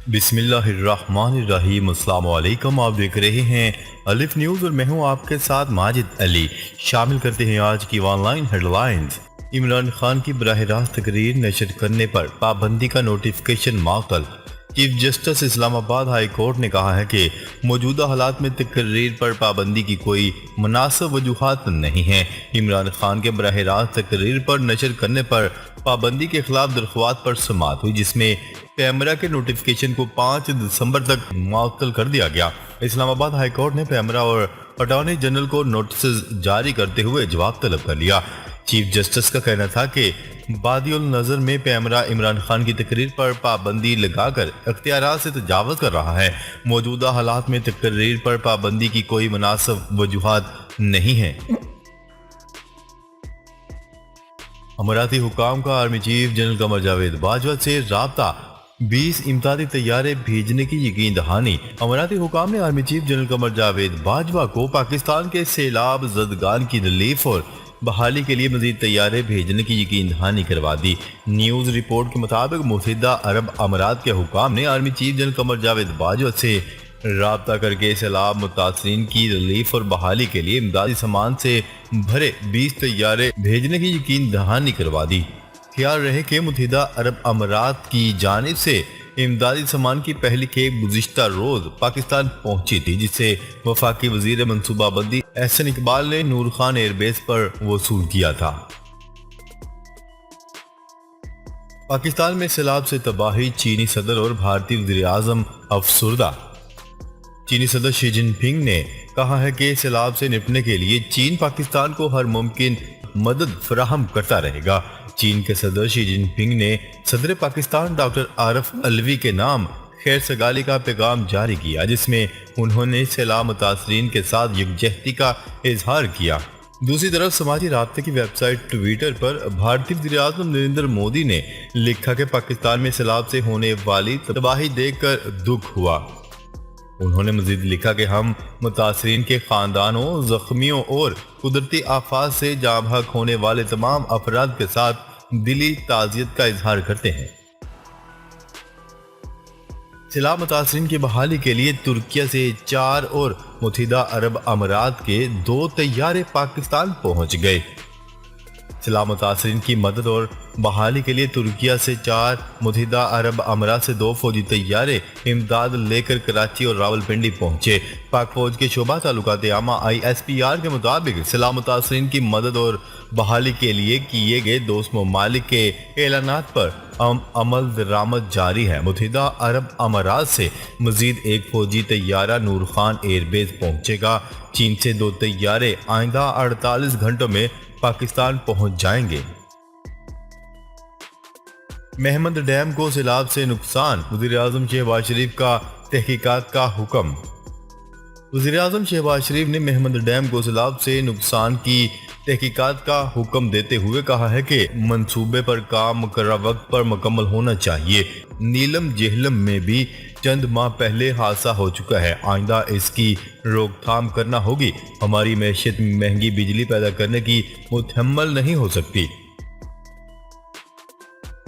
بسم اللہ الرحمن الرحیم۔ السلام علیکم، آپ دیکھ رہے ہیں الف نیوز اور میں ہوں آپ کے ساتھ ماجد علی۔ شامل کرتے ہیں آج کی online headlines. Imran Khan کی براہ راست تقریر نشر کرنے پر پابندی کا نوٹیفکیشن معطل۔ چیف جسٹس اسلام آباد ہائی کورٹ نے کہا ہے کہ موجودہ حالات میں تقریر پر پابندی کی کوئی مناسب وجوہات نہیں ہیں۔ عمران خان کے براہ راست تقریر پر نشر کرنے پر پابندی کے خلاف درخواست پر سماعت ہوئی، جس میں پیمرا کے نوٹیفکیشن کو 5 دسمبر تک معطل کر دیا گیا۔ اسلام آباد ہائی کورٹ نے پیمرا اور اٹارنی جنرل کو نوٹسز جاری کرتے ہوئے جواب طلب کر لیا۔ چیف جسٹس کا کہنا تھا کہ بادی النظر میں پیمرا عمران خان کی تقریر پر پابندی لگا کر اختیارات سے تجاوز کر رہا ہے۔ موجودہ حالات میں تقریر پر پابندی کی کوئی مناسب وجوہات نہیں ہیں۔ اماراتی حکام کا army chief general Qamar Javed Bajwa سے رابطہ، 20 امدادی طیارے بھیجنے کی یقین دہانی۔ اماراتی حکام نے army chief general Qamar Javed Bajwa کو پاکستان کے سیلاب زدگان کی ریلیف اور بحالی کے لیے مزید طیارے بھیجنے کی یقین دہانی کروا دی۔ نیوز رپورٹ کے مطابق متحدہ عرب امارات کے حکام نے army chief general Qamar Javed Bajwa سے رابطہ کر کے سیلاب متاثرین کی ریلیف اور بحالی کے لیے امدادی سامان سے بھرے 20 طیارے بھیجنے کی یقین دہانی کروا دی۔ خیال رہے کہ متحدہ عرب امارات کی جانب سے امدادی سامان کی پہلی کھیپ گزشتہ روز پاکستان پہنچی تھی، جسے وفاقی وزیر منصوبہ بندی احسن اقبال نے نور خان ایئر بیس پر وصول کیا تھا۔ پاکستان میں سیلاب سے تباہی، چینی صدر اور بھارتی وزیر اعظم افسردہ۔ چینی صدر شی جن پنگ نے کہا ہے کہ سیلاب سے نپٹنے کے لیے چین پاکستان کو ہر ممکن مدد فراہم کرتا رہے گا۔ چین کے صدر شی جن پنگ نے صدر پاکستان ڈاکٹر عارف علوی کے نام خیر سگالی کا پیغام جاری کیا، جس میں انہوں نے سیلاب متاثرین کے ساتھ یکجہتی کا اظہار کیا۔ دوسری طرف سماجی رابطے کی ویب سائٹ ٹویٹر پر بھارتی وزیر اعظم نریندر مودی نے لکھا کہ پاکستان میں سیلاب سے ہونے والی تباہی دیکھ کر دکھ ہوا۔ انہوں نے مزید لکھا کہ ہم متاثرین کے خاندانوں، زخمیوں اور قدرتی آفات سے جاں بحق ہونے والے تمام افراد کے ساتھ دلی تعزیت کا اظہار کرتے ہیں۔ سیلاب متاثرین کی بحالی کے لیے ترکیہ سے 4 اور متحدہ عرب امارات کے 2 طیارے پاکستان پہنچ گئے۔ سیلاب متاثرین کی مدد اور بحالی کے لیے ترکیہ سے 4، متحدہ عرب امارات سے 2 فوجی طیارے امداد لے کر کراچی اور راولپنڈی پہنچے۔ پاک فوج کے شعبہ تعلقات عامہ ISPR کے مطابق سیلاب متاثرین کی مدد اور بحالی کے لیے کیے گئے دوست ممالک کے اعلانات پر عمل درآمد جاری ہے۔ متحدہ عرب امارات سے مزید ایک فوجی طیارہ نور خان ایئر بیس پہنچے گا۔ چین سے 2 طیارے آئندہ 48 گھنٹوں میں پاکستان پہنچ جائیں گے۔ مہمند ڈیم کو سیلاب سے نقصان، وزیر اعظم شہباز شریف کا تحقیقات کا حکم۔ وزیر اعظم شہباز شریف نے مہمند ڈیم کو سیلاب سے نقصان کی تحقیقات کا حکم دیتے ہوئے کہا ہے کہ منصوبے پر کام مقررہ وقت پر مکمل ہونا چاہیے۔ نیلم جہلم میں بھی چند ماہ پہلے حادثہ ہو چکا ہے، آئندہ اس کی روک تھام کرنا ہوگی۔ ہماری معیشت میں مہنگی بجلی پیدا کرنے کی متحمل نہیں ہو سکتی۔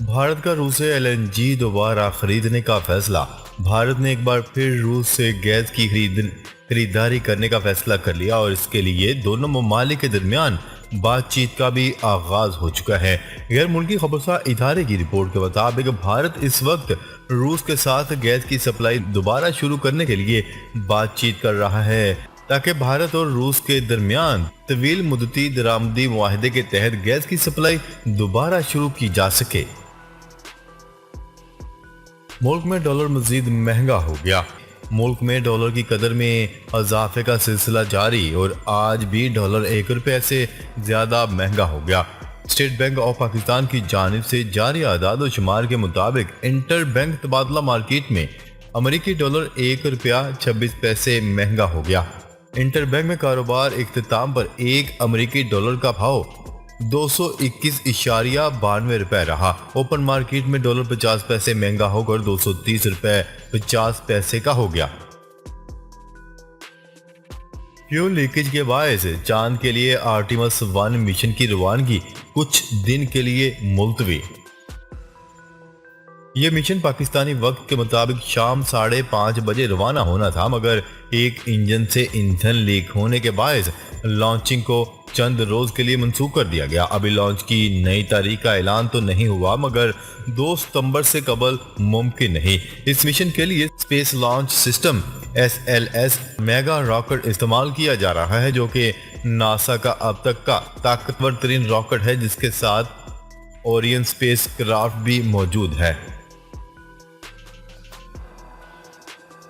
بھارت کا روس سے LNG دوبارہ خریدنے کا فیصلہ۔ بھارت نے ایک بار پھر روس سے گیس کی خریداری کرنے کا فیصلہ کر لیا اور اس کے لیے دونوں ممالک کے درمیان بات چیت کا بھی آغاز ہو چکا ہے۔ غیر ملکی خبرسا ادارے کی رپورٹ کے مطابق بھارت اس وقت روس کے ساتھ گیس کی سپلائی دوبارہ شروع کرنے کے لیے بات چیت کر رہا ہے، تاکہ بھارت اور روس کے درمیان طویل مدتی درآمدی معاہدے کے تحت گیس کی سپلائی دوبارہ شروع کی جا سکے۔ ملک میں ڈالر مزید مہنگا ہو گیا۔ ملک میں ڈالر کی قدر میں اضافے کا سلسلہ جاری اور آج بھی ڈالر 1 روپے سے زیادہ مہنگا ہو گیا۔ اسٹیٹ بینک آف پاکستان کی جانب سے جاری اعداد و شمار کے مطابق انٹر بینک تبادلہ مارکیٹ میں امریکی ڈالر 1 روپیہ 26 پیسے مہنگا ہو گیا۔ انٹر بینک میں کاروبار اختتام پر 1 امریکی ڈالر کا بھاؤ 221.92 روپے رہا۔ اوپن مارکیٹ میں ڈالر 50 پیسے مہنگا ہو کر 230 روپے 50 پیسے کا ہو گیا۔ فیول لیکیج کے باعث چاند کے لیے آرٹیمس 1 مشن کی روانگی کچھ دن کے لیے ملتوی۔ یہ مشن پاکستانی وقت کے مطابق شام 5:30 بجے روانہ ہونا تھا، مگر ایک انجن سے ایندھن لیک ہونے کے باعث لانچنگ کو چند روز کے لیے منسوخ کر دیا گیا۔ ابھی لانچ کی نئی تاریخ کا اعلان تو نہیں ہوا، مگر 2 ستمبر سے قبل ممکن نہیں۔ اس مشن کے لیے space launch system SLS mega rocket استعمال کیا جا رہا ہے، جو کہ ناسا کا اب تک کا طاقتور ترین راکٹ ہے، جس کے ساتھ اورین اسپیس کرافٹ بھی موجود ہے۔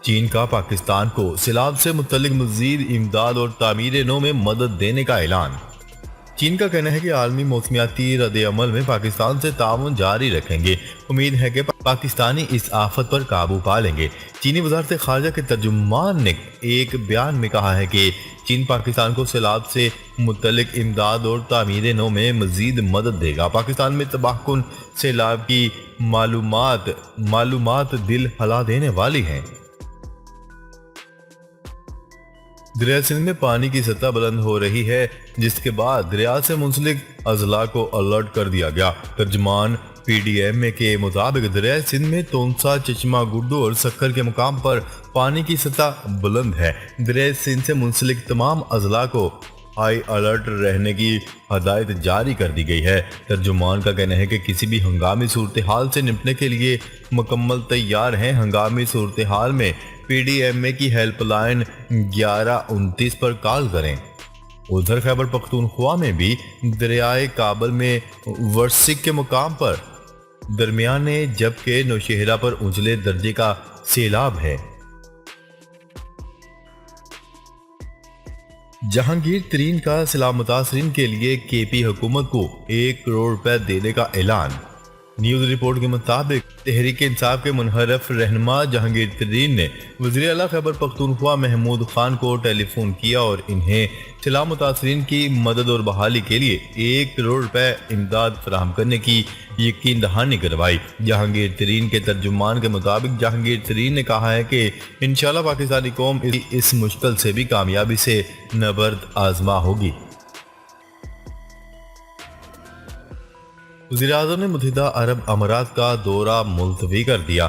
چین کا پاکستان کو سیلاب سے متعلق مزید امداد اور تعمیر نو میں مدد دینے کا اعلان۔ چین کا کہنا ہے کہ عالمی موسمیاتی رد عمل میں پاکستان سے تعاون جاری رکھیں گے۔ امید ہے کہ پاکستانی اس آفت پر قابو پا لیں گے۔ چینی وزارت خارجہ کے ترجمان نے ایک بیان میں کہا ہے کہ چین پاکستان کو سیلاب سے متعلق امداد اور تعمیر نو میں مزید مدد دے گا۔ پاکستان میں تباہ کن سیلاب کی معلومات دل ہلا دینے والی ہیں۔ دریا سندھ میں پانی کی سطح بلند ہو رہی ہے، جس کے بعد دریا سے منسلک اضلاع کو الرٹ کر دیا گیا۔ ترجمان PDM کے مطابق دریا سندھ میں تونسا، چشمہ گڈو اور سکھر کے مقام پر پانی کی سطح بلند ہے۔ دریا سندھ سے منسلک تمام اضلاع کو ہائی الرٹ رہنے کی ہدایت جاری کر دی گئی ہے۔ ترجمان کا کہنا ہے کہ کسی بھی ہنگامی صورتحال سے نمٹنے کے لیے مکمل تیار ہیں۔ ہنگامی صورتحال میں PDM کی ہیلپ لائن 1129 پر کال کریں۔ ادھر خیبر پختونخوا میں بھی دریائے کابل میں ورسک کے مقام پر درمیانے جبکہ نوشہرہ پر اونچلے درجے کا سیلاب ہے۔ جہانگیر ترین کا سیلاب متاثرین کے لیے KP حکومت کو 1 کروڑ روپے دینے کا اعلان۔ نیوز رپورٹ کے مطابق تحریک انصاف کے منحرف رہنما جہانگیر ترین نے وزیر اعلیٰ خیبر پختونخوا محمود خان کو ٹیلی فون کیا اور انہیں سیلاب متاثرین کی مدد اور بحالی کے لیے 1 کروڑ روپے امداد فراہم کرنے کی یقین دہانی کروائی۔ جہانگیر ترین کے ترجمان کے مطابق جہانگیر ترین نے کہا ہے کہ انشاءاللہ پاکستانی قوم اس مشکل سے بھی کامیابی سے نبرد آزما ہوگی۔ وزیراعظم نے متحدہ عرب امارات کا دورہ ملتوی کر دیا۔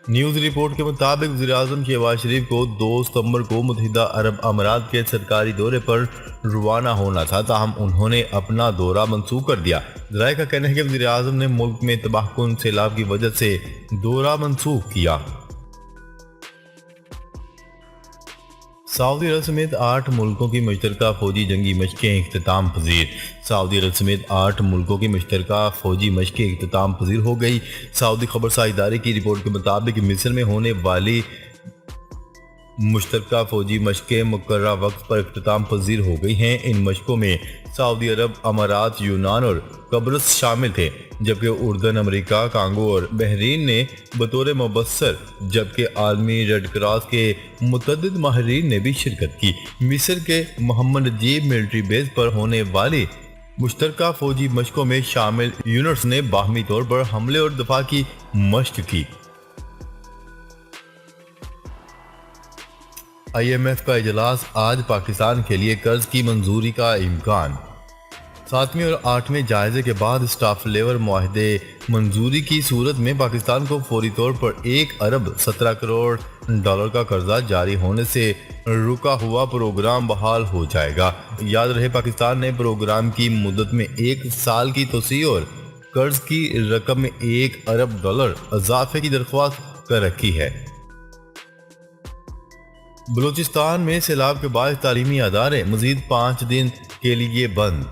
نیوز رپورٹ کے مطابق وزیراعظم شہباز شریف کو 2 ستمبر کو متحدہ عرب امارات کے سرکاری دورے پر روانہ ہونا تھا، تاہم انہوں نے اپنا دورہ منسوخ کر دیا۔ ذرائع کا کہنا ہے کہ وزیراعظم نے ملک میں تباہ کن سیلاب کی وجہ سے دورہ منسوخ کیا۔ سعودی عرب سمیت 8 ملکوں کی مشترکہ فوجی جنگی مشقیں اختتام پذیر۔ سعودی عرب سمیت 8 ملکوں کی مشترکہ فوجی مشقیں اختتام پذیر ہو گئی۔ سعودی خبرساز ادارے کی رپورٹ کے مطابق مصر میں ہونے والی مشترکہ فوجی مشقیں مقررہ وقت پر اختتام پذیر ہو گئی ہیں۔ ان مشقوں میں سعودی عرب، امارات، یونان اور قبرص شامل تھے، جبکہ اردن، امریکہ، کانگو اور بحرین نے بطور مبصر، جبکہ عالمی ریڈ کراس کے متعدد ماہرین نے بھی شرکت کی۔ مصر کے محمد نجیب ملٹری بیس پر ہونے والی مشترکہ فوجی مشقوں میں شامل یونٹس نے باہمی طور پر حملے اور دفاع کی مشق کی۔ IMF کا اجلاس آج، پاکستان کے لیے قرض کی منظوری کا امکان۔ 7ویں اور 8ویں جائزے کے بعد اسٹاف لیور معاہدے منظوری کی صورت میں پاکستان کو فوری طور پر 1 ارب 17 کروڑ ڈالر کا قرضہ جاری ہونے سے رکا ہوا پروگرام بحال ہو جائے گا۔ یاد رہے پاکستان نے پروگرام کی مدت میں 1 سال کی توسیع اور قرض کی رقم میں 1 ارب ڈالر اضافے کی درخواست کر رکھی ہے۔ بلوچستان میں سیلاب کے باعث تعلیمی ادارے مزید 5 دن کے لیے بند۔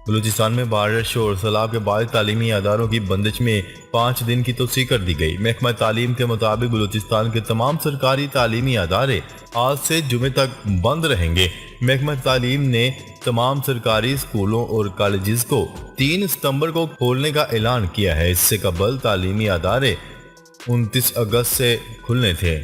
بلوچستان میں بارش اور سیلاب کے باعث تعلیمی اداروں کی بندش میں 5 دن کی توسیع کر دی گئی۔ محکمہ تعلیم کے مطابق بلوچستان کے تمام سرکاری تعلیمی ادارے آج سے جمعے تک بند رہیں گے۔ محکمہ تعلیم نے تمام سرکاری اسکولوں اور کالجز کو 3 ستمبر کو کھولنے کا اعلان کیا ہے۔ اس سے قبل تعلیمی ادارے 29 اگست سے کھلنے تھے۔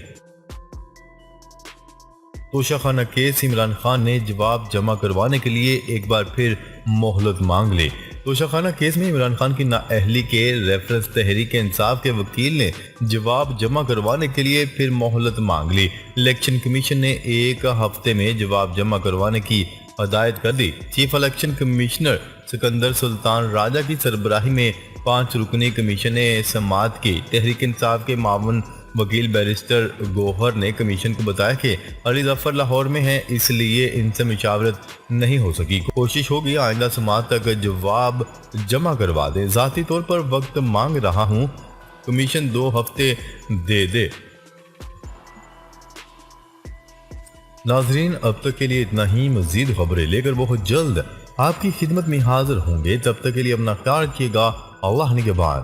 توشہ خانہ کیس، عمران خان نے جواب جمع کروانے کے لیے ایک بار پھر مہلت مانگ لی۔ توشہ خانہ کیس میں عمران خان کی نااہلی کے ریفرنس تحریک انصاف کے وکیل نے جواب جمع کروانے کے لیے پھر مہلت مانگ لی۔ الیکشن کمیشن نے 1 ہفتے میں جواب جمع کروانے کی ہدایت کر دی۔ چیف الیکشن کمشنر سکندر سلطان راجہ کی سربراہی میں 5 رکنی کمیشن سماعت کی تحریک انصاف کے معاون وکیل بیرسٹر گوہر نے کمیشن کو بتایا کہ علی ظفر لاہور میں ہیں، اس لیے ان سے مشاورت نہیں ہو سکی۔ کوشش ہوگی آئندہ سماعت تک جواب جمع کروا دیں۔ ذاتی طور پر وقت مانگ رہا ہوں، کمیشن 2 ہفتے دے دے۔ ناظرین اب تک کے لیے اتنا ہی، مزید خبریں لے کر بہت جلد آپ کی خدمت میں حاضر ہوں گے۔ تب تک کے لیے اپنا خیال رکھیے گا۔ اللہ نگہبان۔